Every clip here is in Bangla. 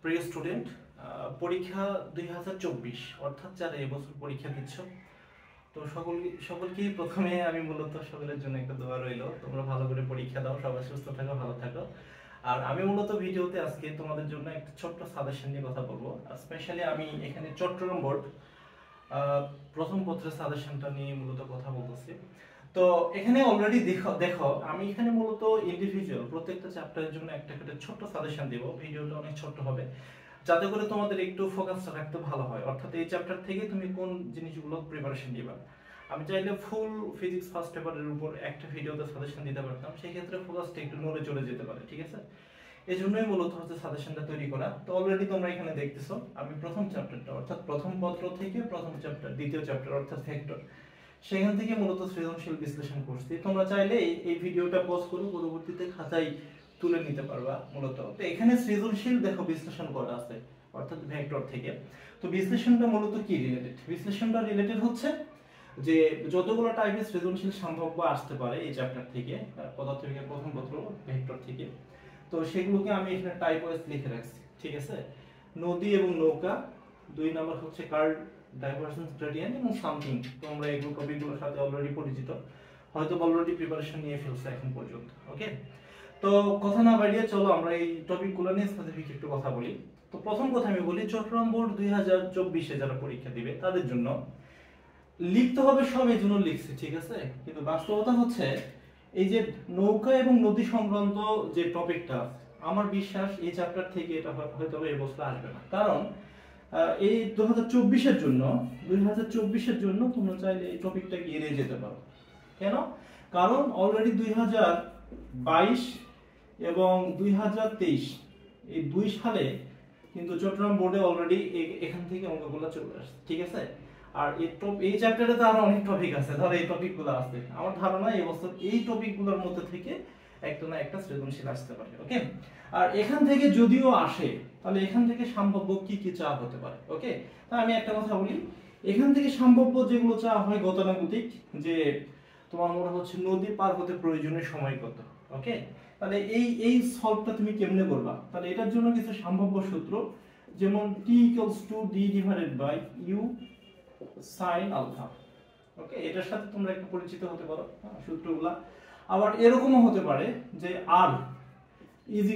প্রিয় স্টুডেন্ট, পরীক্ষা 2024 অর্থাৎ যারা এবছর পরীক্ষা দিচ্ছ, তো সকলকেই প্রথমে আমি মূলত সকলের জন্য একটা দোয়া রইল, তোমরা ভালো করে পরীক্ষা দাও, সবাই সুস্থ থাকো, ভালো থাকো। আর আমি মূলত ভিডিওতে আজকে তোমাদের জন্য একটা ছোট্ট সাজেশন নিয়ে কথা বলবো। স্পেশালি আমি এখানে চট্টগ্রাম বোর্ড প্রথম পত্রের সাজেশনটা নিয়ে মূলত কথা বলতেছি। তো এখানে অলরেডি দেখো আমি এখানে মূলত ইন্ডিভিজুয়াল প্রত্যেকটা চ্যাপ্টারের জন্য একটা করে ছোট্ট সাজেশন দেব। ভিডিওটা অনেক ছোট্ট হবে যাতে করে তোমাদের একটু ফোকাসটা রাখতে ভালো হয়, অর্থাৎ এই চ্যাপ্টার থেকে তুমি কোন জিনিসগুলো প্রিপারেশন দিবা। আমি চাইলে ফুল ফিজিক্স ফার্স্ট পেপারের উপর একটা ভিডিওতে সাজেশন দিতে পারতাম, সেই ক্ষেত্রে ফোকাসটা একটু নড়ে চলে যেতে পারে, ঠিক আছে? এই জন্যই মূলত হচ্ছে সাজেশনটা তৈরি করা। তো অলরেডি তোমরা এখানে দেখতেছো আমি প্রথম চ্যাপ্টারটা অর্থাৎ প্রথম পত্র থেকে প্রথম চ্যাপ্টার দ্বিতীয় চ্যাপ্টার অর্থাৎ ভেক্টর, সেখান থেকে মূলত সৃজনশীল বিশ্লেষণ করছি। তোমরা চাইলে এই ভিডিওটা পজ করে পরবর্তীতে খাতায় তুলে নিতে পারবা মূলত। তো এখানে সৃজনশীল দেখো বিশ্লেষণ করা আছে অর্থাৎ ভেক্টর থেকে। তো বিশ্লেষণটা মূলত কি রিলেটেড? বিশ্লেষণটা রিলেটেড হচ্ছে যে যতগুলো টাইপের সৃজনশীল সম্ভাব্য আসতে পারে এই চ্যাপ্টার থেকে, পদার্থবিজ্ঞান প্রথম পত্র ভেক্টর থেকে, তো সেগুলোকে আমি এখানে টাইপ ওয়াইজ লিখে রাখছি, ঠিক আছে? নদী এবং নৌকা, 2 নম্বর হচ্ছে কার্ল ডাইভারজেন্স গ্রেডিয়েন্ট এবং সামথিং। তোমরা এগুলো টপিকগুলোর সাথে অলরেডি পরিচিত, হয়তো অলরেডি প্রিপারেশন নিয়ে ফেলছো এখন পর্যন্ত। ওকে, তো কথা না বাড়িয়ে চলো আমরা এই টপিকগুলো নিয়ে স্পেসিফিক একটু কথা বলি। তো প্রথম কথা আমি বলি, চট্টগ্রাম বোর্ড 2024-এ যারা পরীক্ষা দিবে তাদের জন্য লিখতে হবে সব, এই জন্য লিখছি, ঠিক আছে? কিন্তু বাস্তবতা হচ্ছে এই যে নৌকা এবং নদী সংক্রান্ত যে টপিকটা, আমার বিশ্বাস এই চ্যাপ্টার থেকে এটা হয়তো এই বছর আসবে না। কারণ এই 2024-এর জন্য তোমরা চাইলে এই টপিকটাকে এড়িয়ে যেতে পারো। কেন? কারণ অলরেডি 2022 এবং 2023 এই 2 সালে কিন্তু চট্টগ্রাম বোর্ডে অলরেডি এখান থেকে অঙ্কগুলো চলে আসছে, ঠিক আছে? আর এই চ্যাপ্টারে তো আরো অনেক টপিক আছে, ধরো এই টপিকগুলো আছে। আমার ধারণা এই বছর এই টপিকগুলোর মধ্যে থেকে একটা না একটা সৃজনশীল আসতে পারে। ওকে, আর এখান থেকে যদিও আসে তাহলে এখান থেকে সম্ভাব্য কি কি চাপ হতে পারে। ওকে, তা আমি একটা কথা বলি, এখান থেকে সম্ভাব্য যেগুলো চাপ হয় গতানুগতিক, যে তোমার মনে হচ্ছে নদী পার হতে প্রয়োজনীয় সময় কত। ওকে, তাহলে এই সলভটা তুমি কেমনে করবা? তাহলে এটার জন্য কিছু সম্ভাব্য সূত্র, যেমন t = d / u sin alpha. Okay, এটার সাথে তোমরা একটু পরিচিত হতে পারো সূত্রগুলা। আবার এরকমও হতে পারে যে r = u² +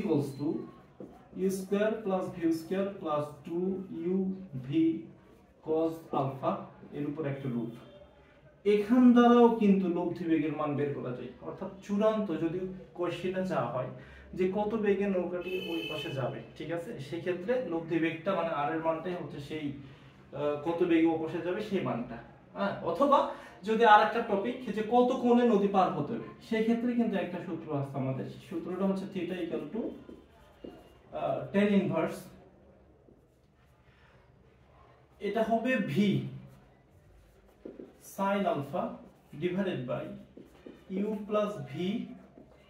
v² + 2uv cos alpha এর উপর একটা রুট। এখান দ্বারাও কিন্তু লব্ধি বেগের মান বের করা যায়, অর্থাৎ চূড়ান্ত যদি কোশ্চেনে চাওয়া হয় যে কত বেগে নৌকাটি ওই পাশে যাবে, ঠিক আছে? সেই ক্ষেত্রে লব্ধি বেগটা মানে r এর মানটাই হচ্ছে সেই কত বেগে ওই পাশে যাবে সেই মানটা। হ্যাঁ, অথবা যদি আরেকটা টপিক যে কত কোণে নদী পার হতে হবে, সেই ক্ষেত্রে কিন্তু একটা সূত্র আছে আমাদের। সূত্রটা হচ্ছে θ = tan ইনভার্স, এটা হবে v sin alpha / u + v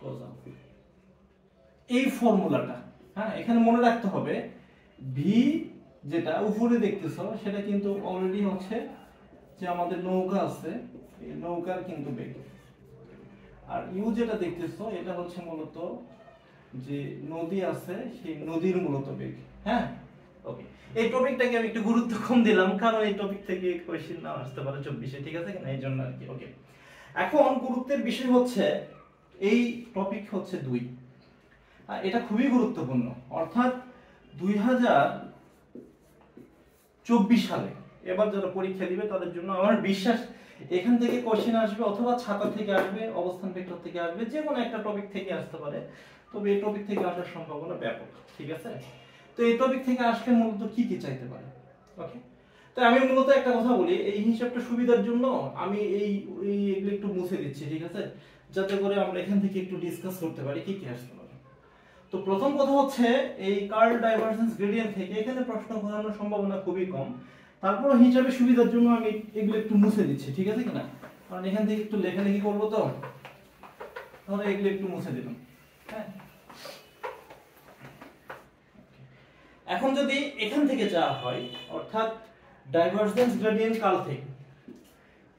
cos alpha. এই ফর্মুলাটা, হ্যাঁ, এখানে মনে রাখতে হবে v যেটা উপরে দেখতেছো সেটা কিন্তু অলরেডি হচ্ছে যে আমাদের নৌকা আছে, এই নৌকার কিন্তু বেগ। আর u যেটা দেখতেছো এটা হচ্ছে মূলত যে নদী আছে সেই নদীর মূলত বেগ। হ্যাঁ, ওকে, এই টপিকটাকে আমি একটু গুরুত্ব কম দিলাম কারণ এই টপিক থেকে কোশ্চেন না আসতে পারে 24-এ, ঠিক আছে কিনা, এই জন্য আর কি। ওকে, এখন গুরুত্বের বিষয় হচ্ছে এই টপিক হচ্ছে 2, এটা খুবই গুরুত্বপূর্ণ। অর্থাৎ 2024 সালে এবার যারা পরীক্ষা দিবে তাদের জন্য আমার বিশ্বাস এখান থেকে কোশ্চেন আসবে, অথবা ছাতা থেকে আসবে, অবস্থান ভেক্টর থেকে আসবে, যে কোনো একটা টপিক থেকে আসতে পারে। তবে এই টপিক থেকে আসার সম্ভাবনা ব্যাপক, ঠিক আছে? তো এই টপিক থেকে আসলে মূলত কি কি চাইতে পারে। ওকে, তো আমি মূলত একটা কথা বলি, এই হিসাবটা সুবিধার জন্য আমি এগুলো একটু মুছে দিচ্ছি, ঠিক আছে? যাতে করে আমরা এখান থেকে একটু ডিসকাস করতে পারি কি কি আসতে পারে। তো প্রথম কথা হচ্ছে এই কার্ল ডাইভারজেন্স গ্রেডিয়েন্ট থেকে এখানে প্রশ্ন করানোর সম্ভাবনা খুবই কম। তারপর হিসাবে সুবিধার জন্য আমি এগুলো একটু মুছে দিচ্ছি, ঠিক আছে কিনা? কারণ এখান থেকে একটু লেখালেখি করবো, তো তাহলে এগুলো একটু মুছে দিলাম। হ্যাঁ, এখন যদি এখান থেকে যাওয়া হয় অর্থাৎ ডাইভারজেন্স গ্রেডিয়েন্ট কার্ল থেকে,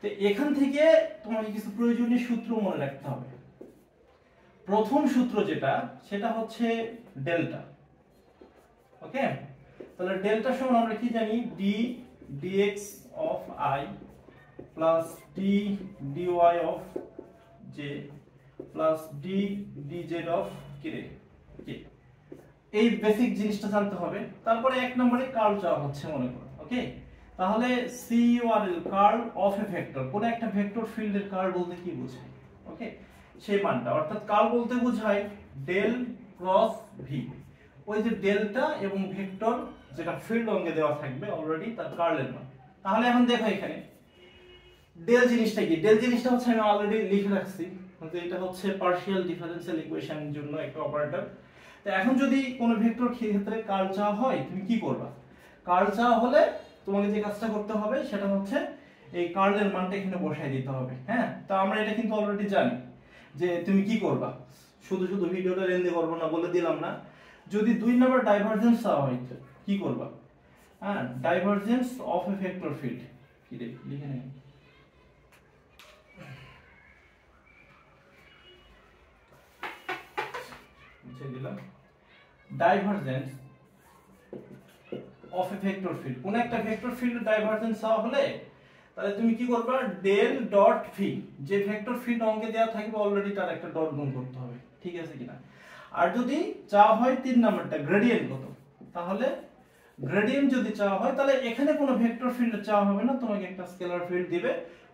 তো এখান থেকে তোমাকে কিছু প্রয়োজনীয় সূত্র মনে রাখতে হবে। প্রথম সূত্র যেটা সেটা হচ্ছে ডেল্টা। ওকে, তাহলে ডেল্টা সমান আমরা কি জানি, D dx of i plus D dy of j plus D dz of K. এই বেসিক জিনিসটা জানতে হবে। তারপরে এক নম্বরে কার্ল চাওয়া হচ্ছে মনে করো। ওকে, তাহলে CURL curl of a vector, কোন একটা ভেক্টর ফিল্ডের কার্ল বলতে কি বোঝায়? ওকে, সেই মানটা, অর্থাৎ কার্ল বলতে বোঝায় ডেল ক্রস ভি, ওই যে ডেল্টা এবং ভেক্টর যেটা ফিল্ড অঙ্গে দেওয়া থাকবে অলরেডি তার কার্লের মান। তাহলে এখন দেখো এখানে ডেল জিনিসটা কি, ডেল জিনিসটা হচ্ছে আমি অলরেডি লিখে রাখছি যে এটা হচ্ছে পার্শিয়াল ডিফারেনশিয়াল ইকুয়েশনের জন্য একটা অপারেটর। তো এখন যদি কোনো ভেক্টর ক্ষেত্রে কার্ল চাওয়া হয় তুমি কি করবা? কার্ল চাওয়া হলে তোমাকে যে কাজটা করতে হবে সেটা হচ্ছে এই কার্লের মানটা এখানে বসায় দিতে হবে। হ্যাঁ, তো আমরা এটা কিন্তু অলরেডি জানি যে তুমি কি করবা, শুধু শুধু ভিডিওটা লেন্দি করবো না, বলে দিলাম না। যদি 2 নম্বর ডাইভারজেন্স চাওয়া হয় কি করবা? হ্যাঁ, divergence of a vector field, কি লিখে নেই, মুছে দিলাম। Divergence of a vector field, কোন একটা ভেক্টর ফিল্ডের ডাইভারজেন্স চাওয়া হলে তাহলে তুমি কি করবা, ডেল ডট ভি, যে ভেক্টর ফিল্ড অঙ্কে দেওয়া থাকবে অলরেডি তার একটা ডট গুণ করতে হবে, ঠিক আছে কিনা। আর যদি চাওয়া হয় 3 নাম্বারটা গ্রেডিয়েন্ট কত, তাহলে গ্রেডিয়েন্ট যদি চাওয়া হয় তাহলে এখানে কোনো ভেক্টর ফিল্ড চাওয়া হবে না, তোমাকে একটা স্কেলার ফিল্ড দিবে,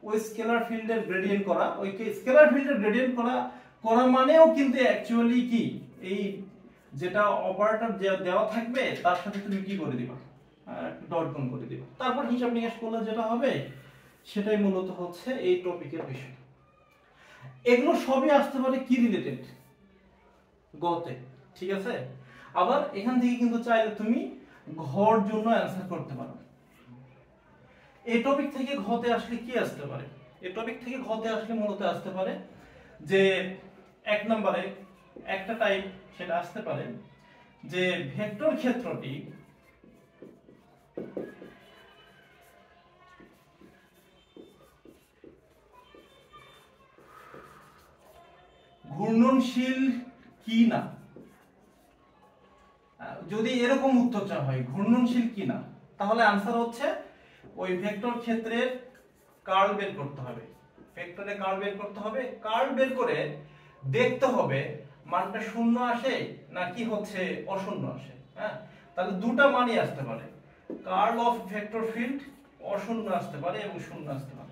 ওই স্কেলার ফিল্ডের গ্রেডিয়েন্ট করা, ওই স্কেলার ফিল্ডের গ্রেডিয়েন্ট করা মানেও কিন্তু অ্যাকচুয়ালি কি, এই যেটা অপারেটর দেওয়া থাকবে তার সাথে তুমি কি করে দিবা, ডট গুণ করে দিবা। তারপর হিসাব নিকাশ করলে যেটা হবে সেটাই মূলত হচ্ছে এই টপিকের বিষয়। এগুলো সবই আসতে পারে কি রিলেটেড, গতে, ঠিক আছে। আবার এখান থেকে কিন্তু চাইলে তুমি ঘর জন্য অ্যানসার করতে পারো। এই টপিক থেকে ঘতে আসলে কি আসতে পারে, এই টপিক থেকে ঘতে আসলে মূলত আসতে পারে যে এক নম্বরে একটা টাইপ সেটা আসতে পারে যে ভেক্টর ক্ষেত্রটি ঘূর্ণনশীল কি না। যদি এরকম উত্তর চাওয়া হয় ঘূর্ণনশীল কি না, তাহলে आंसर হচ্ছে ওই ভেক্টর ক্ষেত্রের কার্ল বের করতে হবে, ভেক্টরের কার্ল বের করতে হবে, কার্ল বের করে দেখতে হবে মানটা শূন্য আসে নাকি হচ্ছে অশূন্য আসে। হ্যাঁ, তাহলে দুটো মানই আসতে পারে, কার্ল অফ ভেক্টর ফিল্ড অশূন্য আসতে পারে এবং শূন্য আসতে পারে।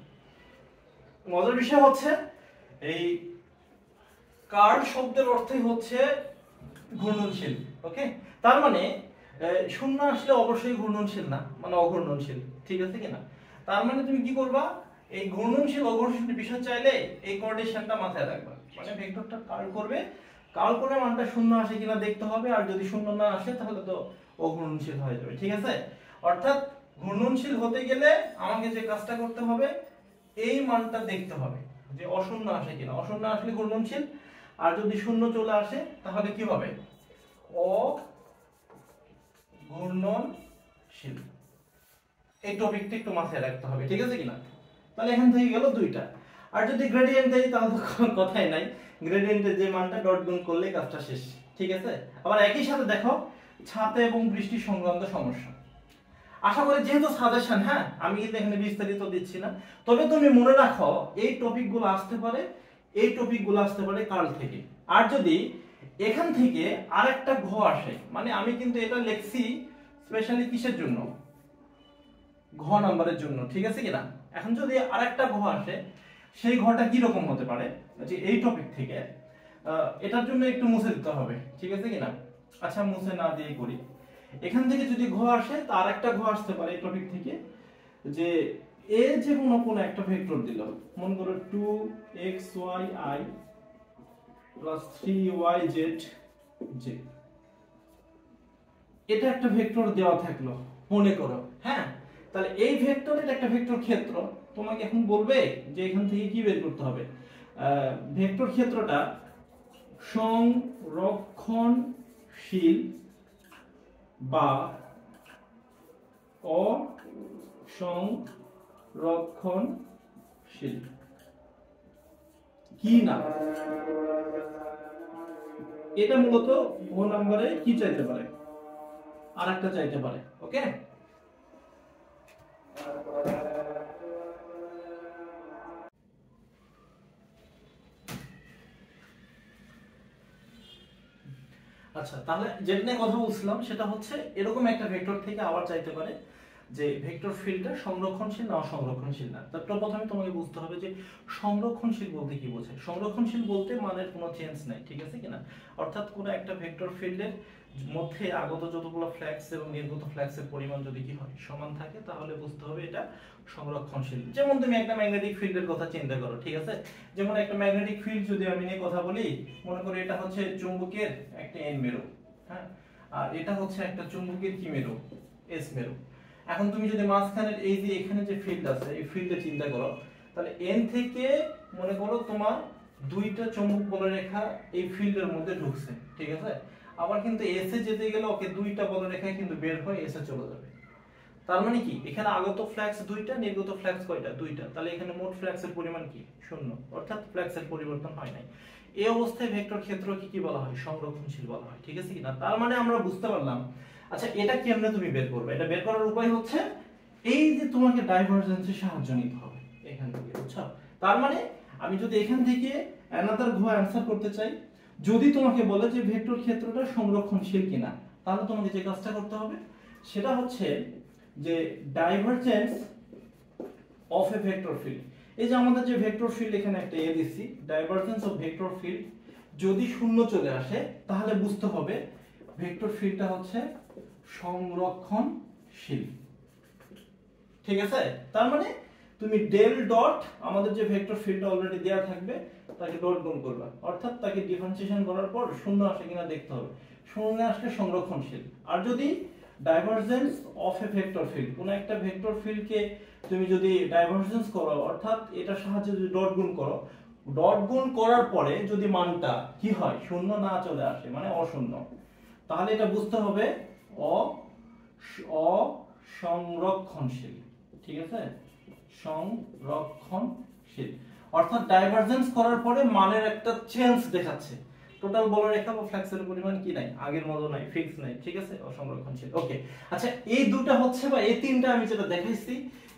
মজার বিষয় হচ্ছে এই কার্ল শব্দের অর্থই হচ্ছে ঘূর্ণনশীল। ওকে, তার মানে শূন্য আসলে অবশ্যই ঘূর্ণনশীল না, মানে অঘূর্ণনশীল, ঠিক আছে কিনা। তার মানে তুমি কি করবা, এই ঘূর্ণনশীল অঘূর্ণনশীল বিষয় চাইলে এই কন্ডিশনটা মাথায় রাখবা, মানে ভেক্টরটা কার্ল করবে, কার্ল করে মানটা শূন্য আসে কিনা দেখতে হবে, আর যদি শূন্য না আসে তাহলে তো অঘূর্ণনশীল হয়ে যাবে, ঠিক আছে। অর্থাৎ ঘূর্ণনশীল হতে গেলে আমাকে যে কাজটা করতে হবে এই মানটা দেখতে হবে যে অশূন্য আসে কিনা, অশূন্য আসলে ঘূর্ণনশীল, আর যদি শূন্য চলে আসে তাহলে কি হবে, অঘূর্ণনশীল। এই টপিকটা একটু মাথায় রাখতে হবে, ঠিক আছে কিনা। তাহলে এখান থেকে গেল দুইটা। আর যদি গ্রেডিয়েন্ট দেই তাহলে তো কোনো কথাই নাই, গ্রেডিয়েন্টের যে মানটা ডট গুণ করলে কাজটা শেষ, ঠিক আছে। আবার একই সাথে দেখো ছাতা এবং বৃষ্টি সংক্রান্ত সমস্যা, আশা করি যেহেতু সাজেশন, হ্যাঁ আমি কিন্তু এখানে বিস্তারিত দিচ্ছি না, তবে তুমি মনে রাখো এই টপিকগুলো আসতে পারে, এই টপিকগুলো আসতে পারে কার্ল থেকে। আর যদি এখান থেকে আরেকটা ঘ আসে, মানে আমি কিন্তু এটা লিখছি স্পেশালি কিসের জন্য, ঘ নাম্বারের জন্য, ঠিক আছে কিনা। এখন যদি আরেকটা ঘ আসে সেই ঘটা কি রকম হতে পারে, যে এই টপিক থেকে এটার জন্য একটু মুছে দিতে হবে, ঠিক আছে কিনা। আচ্ছা মুছে না দিয়ে করি, এখান থেকে যদি ঘ আসে তার একটা ঘ আসতে পারে এই টপিক থেকে, যে এ যে কোনো একটা ভেক্টর দিল, মনে করো 2xyi প্লাস 3yz, এটা একটা ভেক্টর দেওয়া থাকলো মনে করো। হ্যাঁ, তাহলে এই ভেক্টরের একটা ভেক্টর ক্ষেত্র তোমাকে এখন বলবে যে এখান থেকে কি বের করতে হবে, ভেক্টর ক্ষেত্রটা সংরক্ষণশীল বা অসংরক্ষণশীল কি না। এটা মূলত ও নম্বরে কি চাইতে পারে, আরেকটা চাইতে পারে। ওকে, আচ্ছা তাহলে যেটা নিয়ে কথা বলছিলাম সেটা হচ্ছে এরকম একটা ভেক্টর থেকে আবার চাইতে পারে যে ভেক্টর ফিল্ডটা সংরক্ষণশীল না অসংরক্ষণশীল না। তারপর প্রথমে তোমাকে বুঝতে হবে যে সংরক্ষণশীল বলতে কি বোঝায়। সংরক্ষণশীল বলতে মানের কোনো চেঞ্জ নাই, ঠিক আছে কিনা, অর্থাৎ কোনো একটা ভেক্টর ফিল্ডের মধ্যে আগত যতগুলো ফ্লাক্স এবং নির্গত ফ্লাক্সের পরিমাণ যদি কি হয় সমান থাকে তাহলে বুঝতে হবে এটা সংরক্ষণশীল। যেমন তুমি একটা ম্যাগনেটিক ফিল্ডের কথা চিন্তা করো, ঠিক আছে, যেমন একটা ম্যাগনেটিক ফিল্ড যদি আমি নিয়ে কথা বলি, মনে করি এটা হচ্ছে চুম্বকের একটা এন মেরু, হ্যাঁ, আর এটা হচ্ছে একটা চুম্বকের কি মেরু, এস মেরু। এখন তুমি যদি মাঝখানের এই যে এখানে যে ফিল্ড আছে এই ফিল্ডে চিন্তা করো, তাহলে এন থেকে মনে করো তোমার দুইটা চুম্বক বলরেখা এই ফিল্ডের মধ্যে ঢুকছে, ঠিক আছে, আবার কিন্তু এস এ যেতে গেলে ওকে দুইটা বলরেখা কিন্তু বের হয়ে এস এ চলে যাবে। তার মানে কি এখানে আগত ফ্লাক্স দুইটা, নির্গত ফ্লাক্স কয়টা, দুইটা, তাহলে এখানে মোট ফ্লাক্সের পরিমাণ কি, শূন্য, অর্থাৎ ফ্লাক্সের পরিবর্তন হয় নাই। এই অবস্থায় ভেক্টর ক্ষেত্রকে কি বলা হয়, সংরক্ষণশীল বলা হয়, ঠিক আছে কিনা। তার মানে আমরা বুঝতে পারলাম। আচ্ছা এটা কেমনে তুমি বের করবে, এটা বের করার উপায় হচ্ছে এই যে তোমাকে ডাইভারজেন্সের সাহায্য নিতে হবে এখান থেকে, বুঝছো। তার মানে আমি যদি এখান থেকে অ্যানাদার ঘ অ্যানসার করতে চাই, যদি তোমাকে বলে যে ভেক্টর ক্ষেত্রটা সংরক্ষণশীল কিনা, তাহলে তোমাকে যে কাজটা করতে হবে সেটা হচ্ছে যে divergence of a vector field. এই যে আমাদের যে ভেক্টর ফিল্ড এখানে একটা এ দিছি, ডাইভারজেন্স অফ ভেক্টর ফিল্ড যদি শূন্য চলে আসে তাহলে বুঝতে হবে ভেক্টর ফিল্ডটা হচ্ছে সংরক্ষণশীল, ঠিক আছে। তার মানে তুমি ডেল ডট আমাদের যে ভেক্টর ফিল্ডটা অলরেডি দেয়া থাকবে তাকে ডট গুণ করবে, অর্থাৎ তাকে ডিফারেন্সিয়েশন করার পর শূন্য আসে কিনা দেখতে হবে, শূন্য আসলে সংরক্ষণশীল। আর যদি divergence of a vector field, কোন একটা ভেক্টর ফিল্ডকে তুমি যদি ডাইভারজেন্স করো, অর্থাৎ এটার সাহায্যে যদি ডট গুণ করো, ডট গুণ করার পরে যদি মানটা কি হয় শূন্য না চলে আসে মানে অশূন্য, তাহলে এটা বুঝতে হবে অসংরক্ষণশীল, ঠিক আছে, সংরক্ষণশীল, অর্থাৎ ডাইভারজেন্স করার পরে মানের একটা চেঞ্জ দেখাচ্ছে, টোটাল বলরেখা বা ফ্লাক্সের পরিমাণ কি নাই, আগের মতো নাই, ফিক্স নাই, ঠিক আছে, অসংরক্ষণশীল। ওকে, আচ্ছা এই দুটো হচ্ছে বা এই তিনটা আমি যেটা দেখাইছি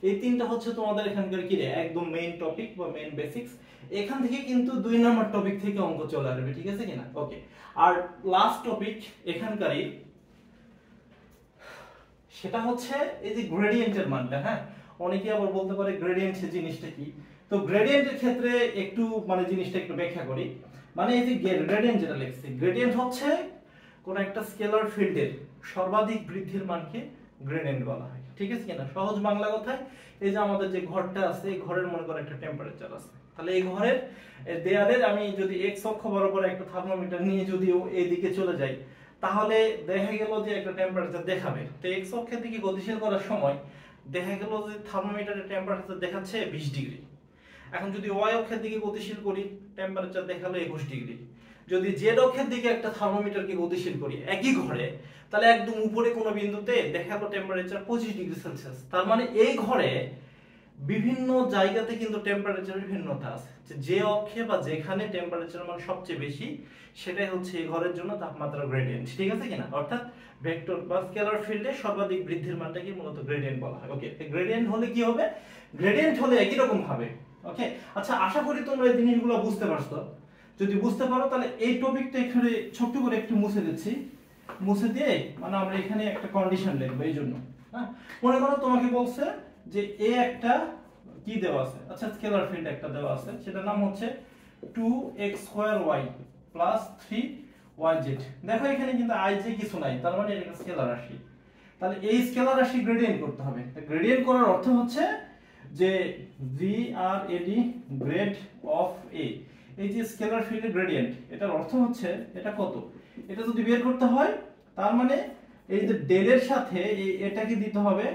এই তিনটা হচ্ছে তোমাদের এখানকার কি রে একদম মেইন টপিক বা মেইন বেসিক্স। এখান থেকে কিন্তু 2 নম্বর টপিক থেকে অঙ্ক চলে আসবে, ঠিক আছে কিনা। ওকে, আর লাস্ট টপিক এখানকারই সেটা হচ্ছে এই যে গ্রেডিয়েন্টের মানটা। হ্যাঁ, অনেকে আবার বলতে পারে গ্রেডিয়েন্ট জিনিসটা কি, তো গ্রেডিয়েন্টের ক্ষেত্রে একটু মানে জিনিসটা একটু ব্যাখ্যা করি। মানে এই যে গ্রেডিয়েন্ট যেটা লিখছি, গ্রেডিয়েন্ট হচ্ছে কোন একটা স্কেলার ফিল্ডের সর্বাধিক বৃদ্ধির মানকে গ্রেডিয়েন্ট বলা হয়, ঠিক আছে কিনা। সহজ বাংলা কথায় এই যে আমাদের যে ঘরটা আছে এই ঘরের মনে করো একটা টেম্পারেচার আছে, তাহলে এই ঘরের দেয়ালের আমি যদি এক্স অক্ষ বরাবর একটা থার্মোমিটার নিয়ে যদি এইদিকে চলে যাই তাহলে দেখা গেল যে একটা টেম্পারেচার দেখাবে। তো এক্স অক্ষের দিকে গতিশীল করার সময় দেখা গেল যে থার্মোমিটারের টেম্পারেচার দেখাচ্ছে 20 ডিগ্রি। এখন যদি ওয়াই অক্ষের দিকে গতিশীল করি টেম্পারেচার দেখালো 21 ডিগ্রি। যদি জেড অক্ষের দিকে একটা থার্মোমিটারকে গতিশীল করি একই ঘরে, তাহলে একদম উপরে কোনো বিন্দুতে দেখালো টেম্পারেচার 25 ডিগ্রি সেলসিয়াস। তার মানে এই ঘরে বিভিন্ন জায়গাতে কিন্তু টেম্পারেচারের ভিন্নতা আছে, যে অক্ষে বা যেখানে টেম্পারেচার মান সবচেয়ে বেশি সেটাই হচ্ছে এই ঘরের জন্য তাপমাত্রা গ্রেডিয়েন্ট, ঠিক আছে কিনা। অর্থাৎ ভেক্টর বা স্কেলার ফিল্ডে সর্বাধিক বৃদ্ধির মানটাকে মূলত গ্রেডিয়েন্ট বলা হয়। ওকে, গ্রেডিয়েন্ট হলে কি হবে, গ্রেডিয়েন্ট হলে একই রকম হবে। ওকে, আচ্ছা আশা করি তোমরা এই জিনিসগুলো বুঝতে পারছো। যদি বুঝতে পারো তাহলে এই টপিকটা এখানে ছোট্ট করে একটু মুছে দিচ্ছি, মুছে দিয়ে মানে আমরা এখানে একটা কন্ডিশন লিখবো এই জন্য। হ্যাঁ, মনে করো তোমাকে বলছে যে এ একটা কি দেওয়া আছে, আচ্ছা স্কেলার ফিল্ড একটা দেওয়া আছে, সেটার নাম হচ্ছে 2x² প্লাস 3yz। দেখো এখানে কিন্তু ij কিছু নাই, তার মানে এটা স্কেলার রাশি। তাহলে এই স্কেলার রাশি গ্রেডিয়েন্ট করতে হবে। গ্রেডিয়েন্ট করার অর্থ হচ্ছে যে grad গ্রেড অফ a, এই যে স্কেলার ফিল্ডের গ্রেডিয়েন্ট, এটার অর্থ হচ্ছে এটা কত, এটা যদি বের করতে হয় তার মানে এই যে ডেল এর সাথে এটাকে দিতে হবে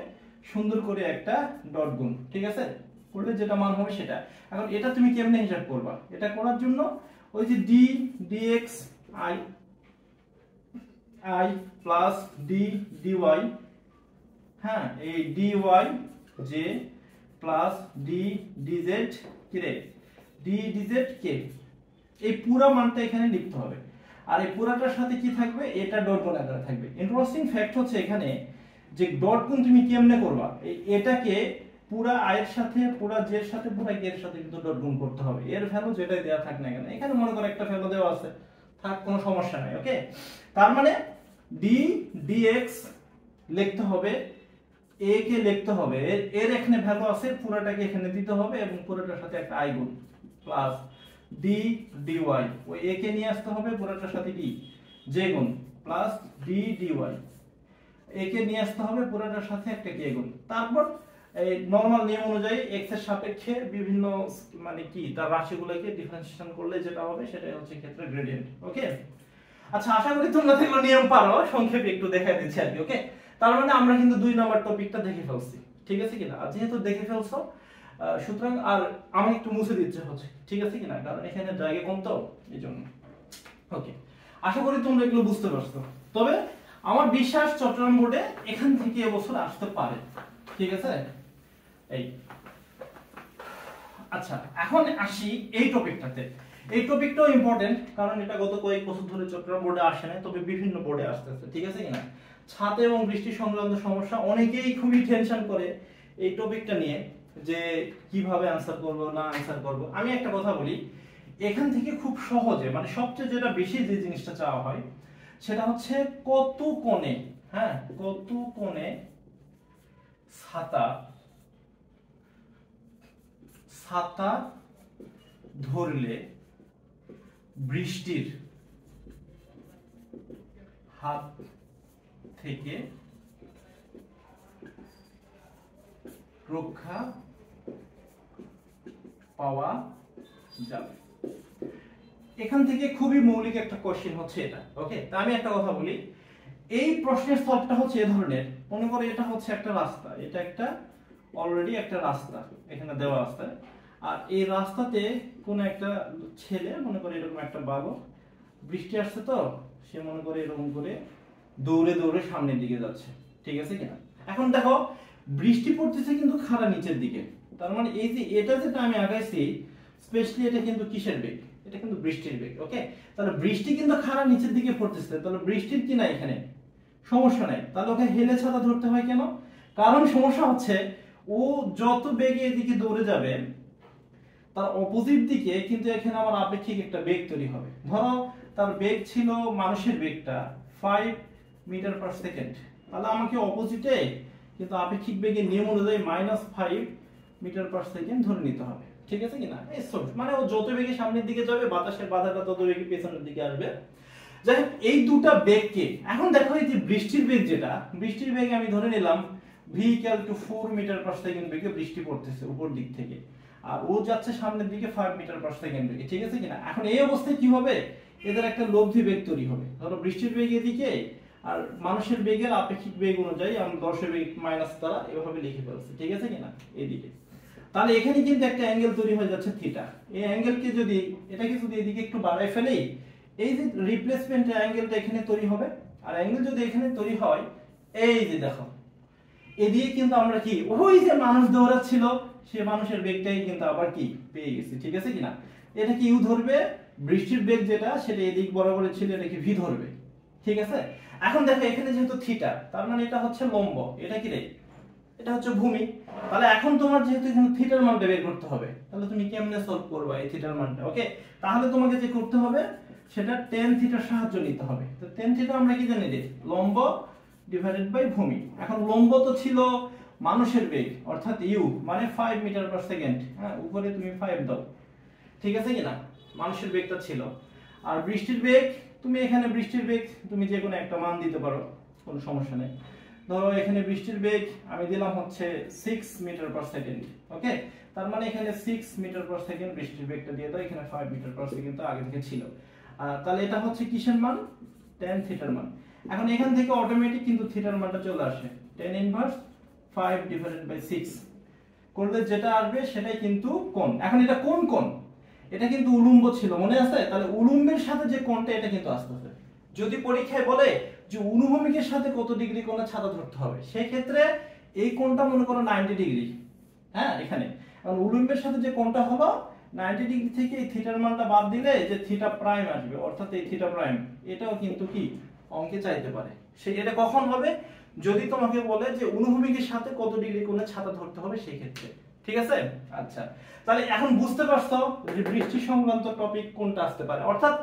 সুন্দর করে একটা ডট গুণ, ঠিক আছে, করলে যেটা মান হবে সেটা। এখন এটা তুমি কেমনে হিসাব করবা, এটা করার জন্য ওই যে d dx i plus d dy, হ্যাঁ এই dy j plus d dz কি রে d dz কে, এই পুরো মানটা এখানে লিখতে হবে। আর এই পুরাটার সাথে কি থাকবে, এটা ডট গুণ আকারে থাকবে। ইন্টারেস্টিং ফ্যাক্ট হচ্ছে এখানে যে ডট গুণ তুমি কেমনে করবা, এটাকে পুরা আয়ের সাথে, পুরা জের সাথে, পুরা এর সাথে কিন্তু ডট গুণ করতে হবে। এর ভ্যালু যেটাই দেয়া থাক না কেন, এখানে মনে করো একটা ভ্যালু দেওয়া আছে, থাক কোনো সমস্যা নাই। ওকে, তার মানে ডি ডিএক্স লিখতে হবে, এ কে লিখতে হবে, এর এখানে ভ্যালু আছে, পুরাটাকে এখানে দিতে হবে এবং পুরাটার সাথে একটা আই গুণ প্লাস ডি ডিওয়াই, ওই এ কে নিয়ে আসতে হবে, পুরাটার সাথে কি জে গুণ প্লাস ডি ডিওয়াই, এ কে নিয়ে আসতে হবে, পুরাটার সাথে একটা কে গুণ। তারপর এই নরমাল নিয়ম অনুযায়ী এক্স এর সাপেক্ষে বিভিন্ন মানে কি তার রাশিগুলোকে ডিফারেন্সিয়েশন করলে যেটা হবে সেটাই হচ্ছে ক্ষেত্রে গ্রেডিয়েন্ট। ওকে, আচ্ছা আশা করি তোমরা এগুলো নিয়ম পারো, সংক্ষেপে একটু দেখাই দিচ্ছি আর কি। ওকে, তার মানে আমরা কিন্তু 2 নাম্বার টপিকটা দেখে ফেলছি, ঠিক আছে কিনা? আর যেহেতু দেখে ফেলছো সুতরাং আর আমি একটু মুছে দিতে হচ্ছে, ঠিক আছে কিনা, কারণ এখানে জায়গা কম তো এই জন্য। ওকে, আশা করি তোমরা এগুলো বুঝতে পারছো। তবে আমার বিশ্বাস চট্টগ্রাম বোর্ডে এখান থেকে এবছর আসতে পারে, ঠিক আছে? এই আচ্ছা, এখন আসি এই টপিকটাতে। এই টপিকটাও ইম্পর্টেন্ট, কারণ এটা গত কয়েক বছর ধরে চট্টগ্রাম বোর্ডে আসে না, তবে বিভিন্ন বোর্ডে আসতেছে, ঠিক আছে কিনা? ছাদ এবং বৃষ্টি সংক্রান্ত সমস্যা অনেকেই খুবই টেনশন করে এই টপিকটা নিয়ে, যে কিভাবে আনসার করব না আনসার করব। আমি একটা কথা বলি, এখান থেকে খুব সহজে, মানে সবচেয়ে যেটা বেশি যে জিনিসটা চাওয়া হয় সেটা হচ্ছে কত কোণে, হ্যাঁ কত কোণে ছাতা ছাতা ধরলে বৃষ্টির হাত থেকে রক্ষা পাওয়া যাবে। এখান থেকে খুবই মৌলিক একটা কোশ্চেন হচ্ছে এটা। ওকে, তা আমি একটা কথা বলি, এই প্রশ্নের সলভটা হচ্ছে এই ধরনের। মনে করো এটা হচ্ছে একটা রাস্তা, এটা একটা অলরেডি একটা রাস্তা এখানে দেওয়া আছে, আর এই রাস্তাতে কোন একটা ছেলে, মনে করে এরকম একটা বালক, বৃষ্টি আসছে তো সে মনে করে এরকম করে দৌড়ে দৌড়ে সামনের দিকে যাচ্ছে, ঠিক আছে কিনা? এখন দেখো বৃষ্টি পড়তেছে কিন্তু খাড়া নিচের দিকে, তার মানে এই যে এটা যেটা আমি আগাইছি স্পেশালি এটা কিন্তু কিসের বেগ, এটা কিন্তু বৃষ্টির বেগ। ওকে, তাহলে বৃষ্টি কিন্তু খাড়া নিচের দিকে পড়তেছে, তাহলে বৃষ্টির কি নাই এখানে সমস্যা নাই, তাহলে ওকে হেলে ছাতা ধরতে হয় কেন? কারণ সমস্যা হচ্ছে ও যত বেগে এদিকে দৌড়ে যাবে তার অপোজিট দিকে কিন্তু এখানে আমার আপেক্ষিক একটা বেগ তৈরি হবে। ধরো তার বেগ ছিল মানুষের বেগটা 5 মিটার পার সেকেন্ড, তাহলে আমাকে অপোজিটে কিন্তু আপেক্ষিক বেগের নিয়ম অনুযায়ী -5 মিটার পার সেকেন্ড ধরে নিতে হবে, ঠিক আছে কিনা? এই মানে ও যত বেগে সামনের দিকে যাবে বাতাসের বাধাটা তত বেগে পেছনের দিকে আসবে। যাই হোক, এই দুটা বেগকে এখন দেখো, এই যে বৃষ্টির বেগ, যেটা বৃষ্টির বেগ আমি ধরে নিলাম v = 4 মিটার পার সেকেন্ড বেগে বৃষ্টি পড়তেছে উপর দিক থেকে, আর ও যাচ্ছে সামনের দিকে 5 মিটার পার সেকেন্ড বেগে, ঠিক আছে কিনা? এখন এই অবস্থায় কি হবে, এদের একটা লব্ধি বেগ তৈরি হবে। ধরো বৃষ্টির বেগ এদিকে আর মানুষের বেগের আপেক্ষিক বেগ অনুযায়ী আমি 10 এর বেগ মাইনাস দ্বারা এভাবে লিখে ফেলছি, ঠিক আছে কিনা? এদিকে তাহলে এখানে কিন্তু একটা অ্যাঙ্গেল তৈরি হয়ে যাচ্ছে থিটা। এই অ্যাঙ্গেলকে যদি এটাকে যদি এদিকে একটু বাড়াই ফেলি, এই যে রিপ্লেসমেন্ট অ্যাঙ্গেলটা এখানে তৈরি হবে, আর অ্যাঙ্গেল যদি এখানে তৈরি হয়, এই যে দেখো এদিকে কিন্তু আমরা কি ওই যে মানুষ দৌড়াচ্ছিল সে মানুষের বেগটাই কিন্তু আবার কি পেয়ে গেছি, ঠিক আছে কিনা? এটা কি ইউ ধরবে, বৃষ্টির বেগ যেটা সেটা এদিক বরাবর ছিল, এটা কি ভি ধরবে, ঠিক আছে? এখন দেখো এখানে যেহেতু থিটা, তার মানে এটা হচ্ছে লম্ব, এটা কি রে, এটা হচ্ছে ভূমি। তাহলে এখন তোমার যেহেতু এখানে থিটার মানটা বের করতে হবে, তাহলে তুমি কেমনে সলভ করবে এই থিটার মানটা? ওকে, তাহলে তোমাকে যে করতে হবে সেটা tan থিটার সাহায্য নিতে হবে। তো tan থিটা আমরা কি জানি রে, লম্ব ডিভাইডেড বাই ভূমি। এখন লম্ব তো ছিল মানুষের বেগ অর্থাৎ ইউ মানে 5 মিটার পার সেকেন্ড, হ্যাঁ উপরে তুমি 5 দাও, ঠিক আছে কিনা? মানুষের বেগটা ছিল। আর বৃষ্টির বেগ, তুমি এখানে বৃষ্টির বেগ তুমি যে কোনো একটা মান দিতে পারো, কোনো সমস্যা নেই। ধরো এখানে বৃষ্টির বেগ আমি দিলাম হচ্ছে 6 মিটার পার সেকেন্ড। ওকে, তার মানে এখানে 6 মিটার পার সেকেন্ড বৃষ্টির বেগটা দিয়ে দাও, এখানে 5 মিটার পার সেকেন্ড তো আগে থেকে ছিল। তাহলে এটা হচ্ছে কিসের মান, tan থিটার মান। এখন এখান থেকে অটোমেটিক কিন্তু থিটার মানটা চলে আসে, tan ইনভার্স 5 ডিভাইডেড বাই 6 করলে যেটা আসবে সেটাই কিন্তু কোণ। এখন এটা কোন কোণ, এটা কিন্তু উলম্ব ছিল মনে আছে, তাহলে উলম্বের সাথে যে কোণটা এটা কিন্তু আসতেছে। যদি পরীক্ষায় বলে যে অনুভূমিকের সাথে কত ডিগ্রি কোণে ছাতা ধরতে হবে, সেই ক্ষেত্রে এই কোণটা মনে করো 90 ডিগ্রি, হ্যাঁ এখানে। এখন উলম্বের সাথে যে কোণটা হলো 90 ডিগ্রি থেকে এই থিটার মানটা বাদ দিলে যে থিটা প্রাইম আসবে, অর্থাৎ এই থিটা প্রাইম, এটাও কিন্তু কি অঙ্কে চাইতে পারে। সে এটা কখন হবে, যদি তোমাকে বলে যে অনুভূমিকের সাথে কত ডিগ্রি কোণে ছাতা ধরতে হবে সেই ক্ষেত্রে। ঠিক আছে? আচ্ছা, তাহলে এখন বুঝতে পারছো যে বৃষ্টি সংক্রান্ত টপিক কোনটা আসতে পারে, অর্থাৎ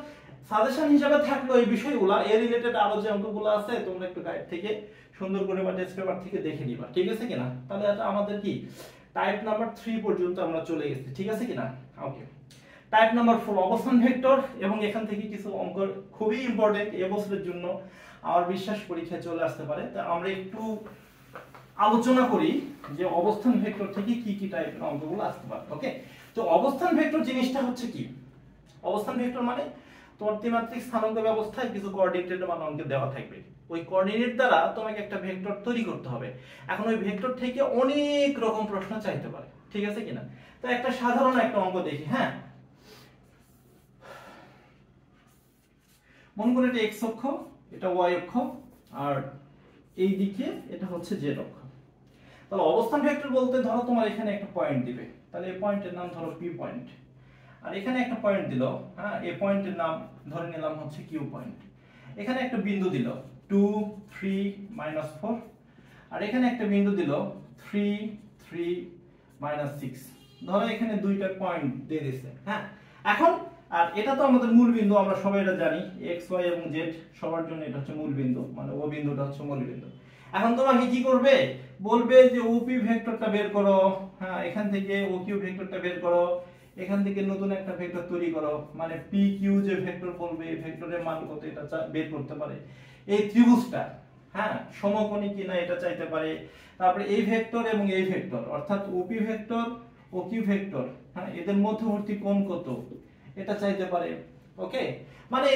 সাজেশন হিসেবে থাকলো এই বিষয়গুলো, এর রিলেটেড আরো যে অঙ্কগুলো আছে তোমরা একটু গাইড থেকে সুন্দর করে বা টেস্ট পেপার থেকে দেখে নিবা। ঠিক আছে কিনা? তাহলে এটা আমাদের কি টাইপ নাম্বার 3 পর্যন্ত আমরা চলে গেছি। ঠিক আছে কিনা? ওকে, টাইপ নাম্বার 4 অবস্থান ভেক্টর, এবং এখান থেকে কিছু অঙ্ক খুবই ইম্পর্টেন্ট এই বছরের জন্য, আমার বিশ্বাস পরীক্ষায় চলে আসতে পারে। তা আমরা একটু আলোচনা করি যে অবস্থান ভেক্টর থেকে কি কি টাইপের অঙ্কগুলো আসতে পারে। ওকে, তো অবস্থান ভেক্টর জিনিসটা হচ্ছে কি, অবস্থান ভেক্টর মানে তোমার ত্রিমাত্রিক স্থানাঙ্ক ব্যবস্থায় কিছু কোঅর্ডিনেটের মান অঙ্কে দেওয়া থাকবে, ওই কোঅর্ডিনেট দ্বারা তোমাকে একটা ভেক্টর তৈরি করতে হবে। এখন ওই ভেক্টর থেকে অনেক রকম প্রশ্ন চাইতে পারে। ঠিক আছে কিনা? তো একটা সাধারণ একটা অঙ্ক দেখি। হ্যাঁ, মনে করে এটা x অক্ষ, এটা y অক্ষ, আর এই দিকে এটা হচ্ছে z অক্ষ। তাহলে অবস্থান ভেক্টর বলতে ধরো তোমার এখানে একটা পয়েন্ট দিবে, তাহলে এই পয়েন্টের নাম ধরো p পয়েন্ট, আর এখানে একটা পয়েন্ট দিল, হ্যাঁ, এই পয়েন্টের নাম ধরে নিলাম হচ্ছে q পয়েন্ট। এখানে একটা বিন্দু দিল 2 3 -4, আর এখানে একটা বিন্দু দিল 3 3 -6। ধরো এখানে দুইটা পয়েন্ট দিয়ে দিয়েছে। হ্যাঁ, এখন আর এটা তো আমাদের মূল বিন্দু, আমরা সবাই এটা জানি, x y এবং z সবার জন্য এটা হচ্ছে মূল বিন্দু, মানে ও বিন্দুটা হচ্ছে মূল বিন্দু। এখন তোমাকে কি করবে, বলবে যে OP ভেক্টরটা বের করো, হ্যাঁ, এখান থেকে OQ ভেক্টরটা বের করো, এখান থেকে নতুন একটা ভেক্টর তৈরি করো, মানে PQ যে ভেক্টর বলবে এই ভেক্টরের মান কত এটা বের করতে পারে। এই ত্রিভুজটা, হ্যাঁ, সমকোণী কিনা এটা চাইতে পারে। তারপরে এই ভেক্টর এবং এই ভেক্টর, অর্থাৎ OP ভেক্টর OQ ভেক্টর, হ্যাঁ, এদের মধ্যবর্তী কোণ কত এটা চাইতে পারে। ওকে, মানে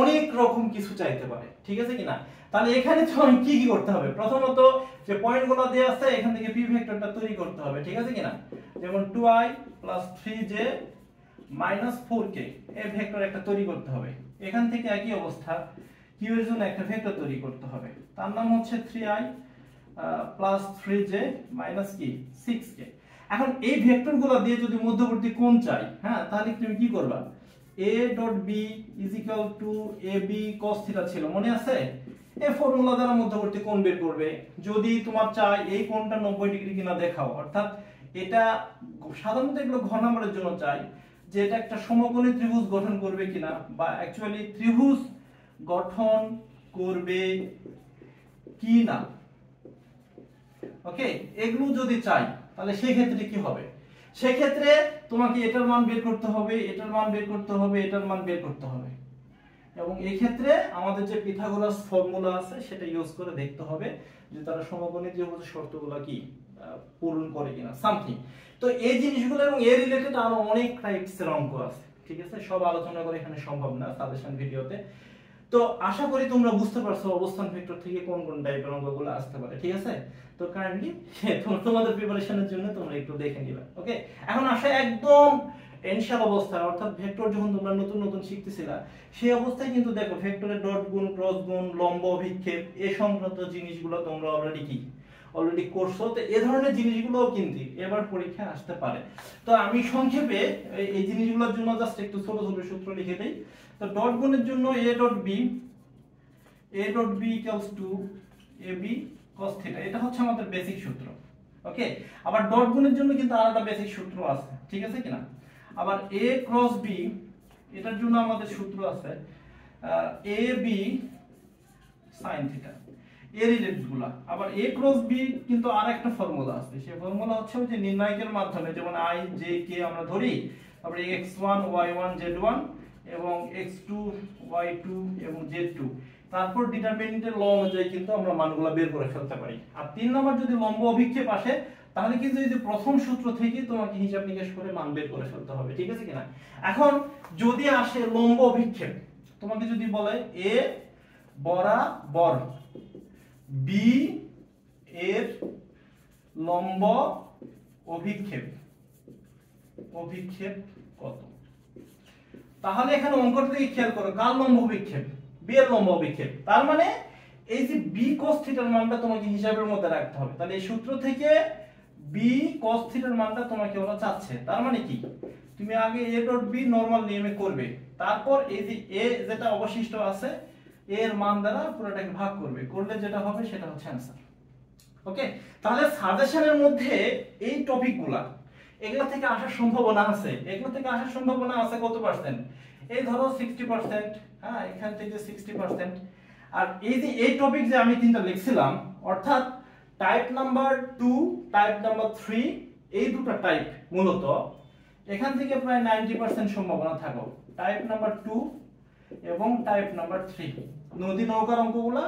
অনেক রকম কিছু চাইতে পারে। ঠিক আছে কিনা? তাহলে এখানে তোমাকে কি কি করতে হবে, প্রথমত যে পয়েন্টগুলো দেয়া আছে এখান থেকে p ভেক্টরটা তৈরি করতে হবে। ঠিক আছে কিনা? যেমন 2i + 3j - 4k এই ভেক্টর একটা তৈরি করতে হবে। এখান থেকে একই অবস্থা q এর জন্য একটা ভেক্টর তৈরি করতে হবে, তার নাম হচ্ছে 3i + 3j - কি 6k। এখন এই ভেক্টরগুলো দিয়ে যদি মধ্যবর্তী কোণ চাই, হ্যাঁ, তাহলে তুমি কি করবা, a.b = ab cos θ ছিল, মনে আছে? এই ফর্মুলা দ্বারা মধ্যবর্তী কোণ বের করবে। যদি তোমার চাই এই কোণটা 90 ডিগ্রি কিনা দেখাও, অর্থাৎ এটা সাধারণত এগুলো ঘন নাম্বারের জন্য চাই যে এটা একটা সমকোণী ত্রিভুজ গঠন করবে কিনা, বা অ্যাকচুয়ালি ত্রিভুজ গঠন করবে কি না। ওকে, এগুলো যদি চাই তাহলে সেই ক্ষেত্রে কি হবে, সেই ক্ষেত্রে তোমাকে এটার মান বের করতে হবে, এটার মান বের করতে হবে, এটার মান বের করতে হবে, এবং এই ক্ষেত্রে আমাদের যে পিথাগোরাস ফর্মুলা আছে সেটা ইউজ করে দেখতে হবে যে তারা সমকোণী ত্রিভুজের শর্তগুলো কি পূরণ করে কিনা, সামথিং। তো এই জিনিসগুলো এবং এর রিলেটেড আরো অনেক টাইপসের অঙ্ক আছে। ঠিক আছে, সব আলোচনা করে এখানে সম্ভব না সাজেশন ভিডিওতে। তো আশা করি তোমরা বুঝতে পারছো অবস্থান ভেক্টর থেকে কোন কোন টাইপের অঙ্কগুলো আসতে পারে। ঠিক আছে, তো কাইন্ডলি তোমাদের প্রিপারেশনের জন্য তোমরা একটু দেখে নিবা। ওকে, এখন আসে একদম ইনিশিয়াল অবস্থায়, অর্থাৎ ভেক্টর যখন তোমরা নতুন নতুন শিখতেছিলা সেই অবস্থায় কিন্তু দেখো ভেক্টরের ডট গুণ, ক্রস গুণ, লম্ব অভিক্ষেপ এই সংক্রান্ত জিনিসগুলো তোমরা অলরেডি করছো। তো এই ধরনের জিনিসগুলোও কিন্তু এবার পরীক্ষায় আসতে পারে। তো আমি সংক্ষেপে এই জিনিসগুলোর জন্য জাস্ট একটু ছোট ছোট সূত্র লিখে দেই। তো ডট গুণের জন্য a.b = ab cos θ, এটা হচ্ছে আমাদের বেসিক সূত্র। ওকে, আবার ডট গুণের জন্য কিন্তু আলাদা বেসিক সূত্র আছে। ঠিক আছে কিনা? আবার a × b এটার জন্য আমাদের সূত্র আছে ab sin θ, এর রিলেটেডগুলো। আবার a × b কিন্তু আরেকটা ফর্মুলা আছে, সেই ফর্মুলা হচ্ছে ওই যে নির্ণায়কের মাধ্যমে, যেমন i j k আমরা ধরি, তারপরে x1 y1 z1 এবং x2 y2 এবং z2, তারপর ডিটারমিনেন্টের ল অনুযায়ী কিন্তু আমরা মানগুলো বের করে ফেলতে পারি। আর 3 নম্বর যদি লম্ব অভিক্ষেপ আসে তাহলে কিন্তু এই যে প্রথম সূত্র থেকে তোমাকে হিসাব নিকাশ করে মান বের করে ফেলতে হবে। ঠিক আছে কিনা? এখন যদি আসে লম্ব অভিক্ষেপ, তোমাকে যদি বলে a বরাবর b এর লম্ব অভিক্ষেপ কত, তাহলে এখানে অঙ্কটা থেকে খেয়াল করো, কার লম্ব অভিক্ষেপ, b এর লম্ব অভিক্ষেপ। তার মানে এই যে b cos θ এর মানটা তোমাকে হিসাবের মধ্যে রাখতে হবে। তাহলে এই সূত্র থেকে বি cos থিটার মানটা তোমাকে ওরা চাচ্ছে। তার মানে কি, তুমি আগে a ডট b নরমাল নিয়মে করবে, তারপর এই যে a যেটা অবশিষ্ট আছে এর মান দ্বারা পুরোটাকে ভাগ করবে, করলে যেটা হবে সেটা হচ্ছে অ্যানসার। ওকে, তাহলে সাজেশনের মধ্যে এই টপিকগুলা এগুলো থেকে আসার সম্ভাবনা আছে, এগুলো থেকে আসার সম্ভাবনা আছে কত পার্সেন্ট? এই ধরো 60%, হ্যাঁ এখান থেকে 60%। আর এই যে এই টপিক যে আমি তিনটা লিখছিলাম, অর্থাৎ টাইপ নাম্বার 2 টাইপ নাম্বার 3, এই দুটো টাইপ মূলত এখান থেকে প্রায় 90% সম্ভাবনা থাকো, টাইপ নাম্বার 2 এবং টাইপ নাম্বার 3, নদী নৌকার অঙ্কগুলা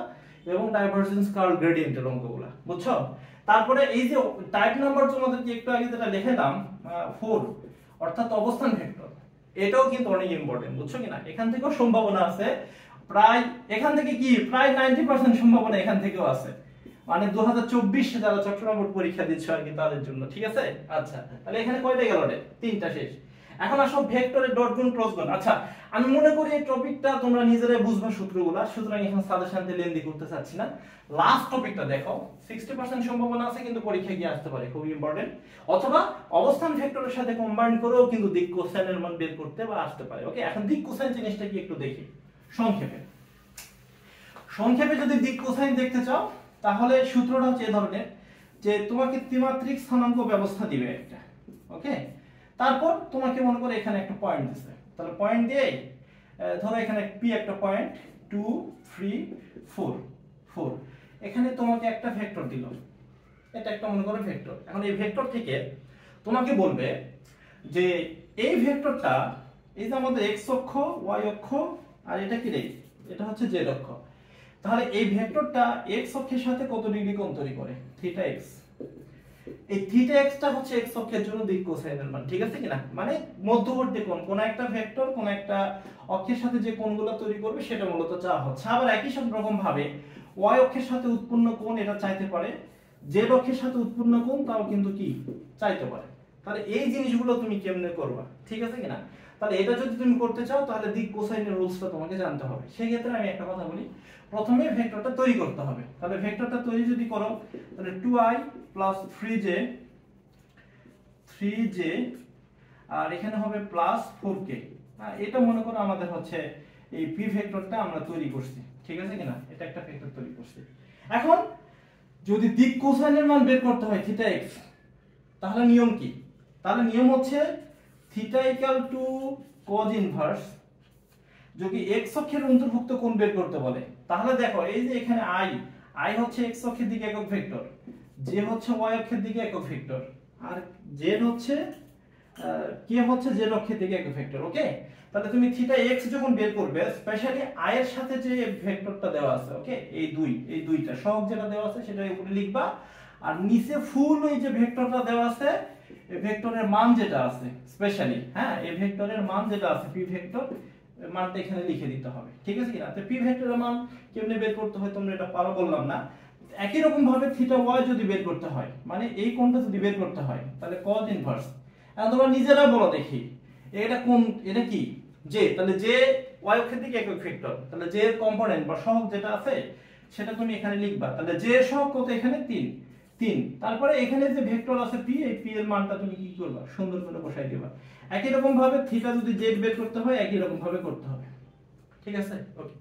এবং ডাইভারজেন্স কার্ল গ্রেডিয়েন্টের অঙ্কগুলা, বুঝছো? তারপরে এই যে টাইপ নাম্বার তোমাদেরকে একটু আগে যেটা লিখেলাম 4, অর্থাৎ অবস্থান ভেক্টর, এটাও কিন্তু অনেক ইম্পর্টেন্ট, বুঝছো কিনা? এখান থেকেও সম্ভাবনা আছে প্রায়, এখান থেকে কি প্রায় 90% সম্ভাবনা এখান থেকেও আছে, মানে 2024 যারা চট্টগ্রাম বোর্ড পরীক্ষা দিচ্ছ আর কি তাদের জন্য, ঠিক আছে? আচ্ছা, তাহলে এখানে কয়টা গেল রে? 3টা শেষ। এখন আসো ভেক্টরের ডট গুণ ক্রস গুণ। আচ্ছা, আমি মনে করি এই টপিকটা তোমরা নিজেরাই বুঝবা সূত্রগুলা, সুতরাং এখানে সাজেশনতে লেন্দি করতে চাচ্ছি না। লাস্ট টপিকটা দেখো, 60% সম্ভাবনা আছে কিন্তু পরীক্ষা গিয়ে আসতে পারে, খুব ইম্পর্টেন্ট। অথবা অবস্থান ভেক্টরের সাথে কম্বাইন করেও কিন্তু দিক কোসাইনের মান বের করতে বা আসতে পারে। ওকে, এখন দিক কোসাইন জিনিসটা কি একটু দেখি সংক্ষেপে। সংক্ষেপে যদি দিক কোসাইন দেখতে চাও তাহলে সূত্রটা হচ্ছে এই ধরনের, যে তোমাকে ত্রিমাত্রিক স্থানাঙ্ক ব্যবস্থা দিবে একটা, ওকে? তারপর তোমাকে মনে করে এখানে একটা পয়েন্ট দিছে, তাহলে পয়েন্ট দিয়ে ধরো এখানে পি একটা পয়েন্ট 2 3 4 4, এখানে তোমাকে একটা ভেক্টর দিল, এটা একটা মনে করো ভেক্টর। এখন এই ভেক্টর থেকে তোমাকে বলবে যে এই ভেক্টরটা, এই যে আমাদের x অক্ষ y অক্ষ আর এটা কি রে, এটা হচ্ছে z অক্ষ, তাহলে এই ভেক্টরটা x অক্ষের সাথে কত ডিগ্রি কোণ তৈরি করে? Theta x। এই থিটা x টা হচ্ছে x অক্ষের জন্য দিক কোসাইনের মান, ঠিক আছে কিনা? মানে মধ্যবর্তী কোণ, কোন একটা ভেক্টর কোন একটা অক্ষের সাথে যে কোণগুলো তৈরি করবে সেটা মূলত চাওয়া হচ্ছে। আবার একই রকম ভাবে y অক্ষের সাথে উৎপন্ন কোণ এটা চাইতে পারে, z অক্ষের সাথে উৎপন্ন কোণ তাও কিন্তু কি চাইতে পারে। তাহলে এই জিনিসগুলো তুমি কেমনে করবা, ঠিক আছে কিনা? তাহলে এটা যদি তুমি করতে চাও তাহলে দিক কোসাইনের রুলসটা তোমাকে জানতে হবে। সেই ক্ষেত্রে আমি একটা কথা বলি, প্রথমে ভেক্টরটা তৈরি করতে হবে। তাহলে ভেক্টরটা তৈরি যদি করো তাহলে 2i + 3j আর এখানে হবে প্লাস 4k। এটা মনে করো আমাদের হচ্ছে এই p ভেক্টরটা আমরা তৈরি করছি, ঠিক আছে কিনা? এটা একটা ভেক্টর তৈরি করছি। এখন যদি দিক কোসাইনের মান বের করতে হয় থিটা x, তাহলে নিয়ম কি? তাহলে নিয়ম হচ্ছে থিটা = cos ইনভার্স, যদি x অক্ষের অন্তর্ভুক্ত কোণ বের করতে বলে তাহলে দেখো এই যে এখানে i হচ্ছে x অক্ষের দিকে একক ভেক্টর, j হচ্ছে y অক্ষের দিকে একক ভেক্টর, আর z হচ্ছে k হচ্ছে z অক্ষের দিকে একক ভেক্টর। ওকে, তাহলে তুমি থিটা x যখন বের করবে স্পেশালি i এর সাথে যে ভেক্টরটা দেওয়া আছে, ওকে, এই দুইটা সহগ যেটা দেওয়া আছে সেটা উপরে লিখবা, আর নিচে ফুল ওই যে ভেক্টরটা দেওয়া আছে এই ভেক্টরের মান যেটা আছে স্পেশালি, হ্যাঁ এই ভেক্টরের মান যেটা আছে p ভেক্টর মানটা এখানে লিখে দিতে হবে, ঠিক আছে কিনা? তো p ভেক্টরের মান কেমনে বের করতে হয় তোমরা এটা পারো বললাম না। একই রকম ভাবে থিটা y যদি বের করতে হয়, মানে এই কোণটা যদি বের করতে হয় তাহলে cos ইনভার্স। এখন তোমরা নিজেরা বলো দেখি এটা কোন, এটা কি j, তাহলে j y অক্ষের দিকে একক ভেক্টর, তাহলে j এর কম্পোনেন্ট বা সহগ যেটা আছে সেটা তুমি এখানে লিখবা। তাহলে j এর সহগ কত? এখানে 3। তারপরে এখানে যে ভেক্টর আছে p, এই p এর মানটা তুমি কি করবা? সুন্দর করে বসাই দিবা। একই রকম ভাবে থিটা যদি z বের করতে হয় একই রকম ভাবে করতে হবে, ঠিক আছে? ওকে,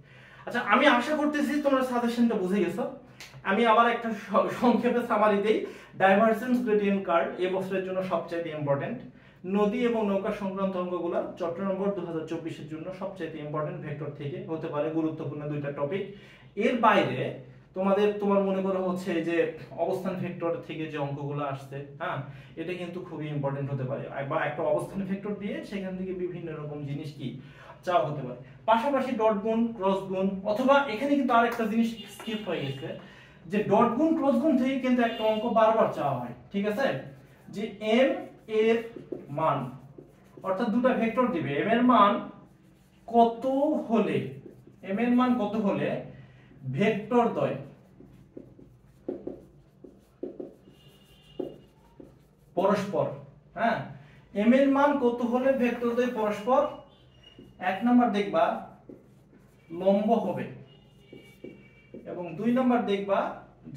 আচ্ছা আমি আশা করতেছি তোমরা সাজেশনটা বুঝে গেছো। আমি আবার একটা সংক্ষেপে সামারি দেই। ডাইভারজেন্স গ্রেডিয়েন্ট কার্ভ এই বছরের জন্য সবচেয়ে ইম্পর্টেন্ট। নদী এবং নৌকা সংক্রান্ত অঙ্কগুলো চট্টগ্রাম বোর্ড 2024 এর জন্য সবচেয়ে ইম্পর্টেন্ট ভেক্টর থেকে হতে পারে গুরুত্বপূর্ণ দুইটা টপিক। এর বাইরে তোমার মনে করা হচ্ছে যে অবস্থান ভেক্টর থেকে যে অঙ্কগুলো আসছে, হ্যাঁ এটা কিন্তু খুবই ইম্পর্টেন্ট হতে পারে, বা একটা অবস্থান ভেক্টর দিয়ে সেখান থেকে বিভিন্ন রকম জিনিস কি চাওয়া হতে পারে। পাশাপাশি ডট গুণ ক্রস গুণ, অথবা এখানে কিন্তু আরেকটা জিনিস স্কিপ হয়ে গেছে, যে ডট গুণ ক্রস গুণ থেকে কিন্তু একটা অঙ্ক বারবার চাওয়া হয়, ঠিক আছে? যে m এর মান, অর্থাৎ দুটো ভেক্টর দিবে, m এর মান কত হলে, m এর মান কত হলে ভেক্টর দ্বয় পরস্পর, হ্যাঁ m এর মান কত হলে ভেক্টর দ্বয় পরস্পর? এক নাম্বার দেখবা লম্ব হবে, এবং দুই নাম্বার দেখবা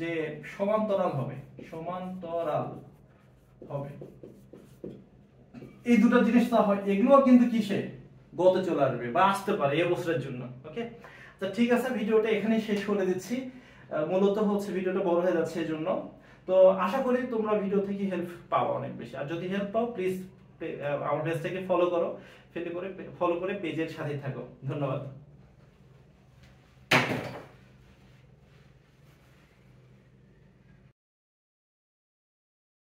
যে সমান্তরাল হবে, সমান্তরাল, হবে। এই দুটো জিনিস না হয়, এগুলো কিন্তু কিসে গতে চলে আসবে বা আসতে পারে এই বছরের জন্য। ওকে, তো ঠিক আছে, ভিডিওটা এখানেই শেষ করে দিচ্ছি। মূলত হচ্ছে ভিডিওটা বড় হয়ে যাচ্ছে এজন্য। তো আশা করি তোমরা ভিডিও থেকে হেল্প পাও অনেক বেশি। আর যদি হেল্প পাও প্লিজ আমার পেজটাকে ফলো করো, ফলো করে পেজের সাথে থাকো। ধন্যবাদ।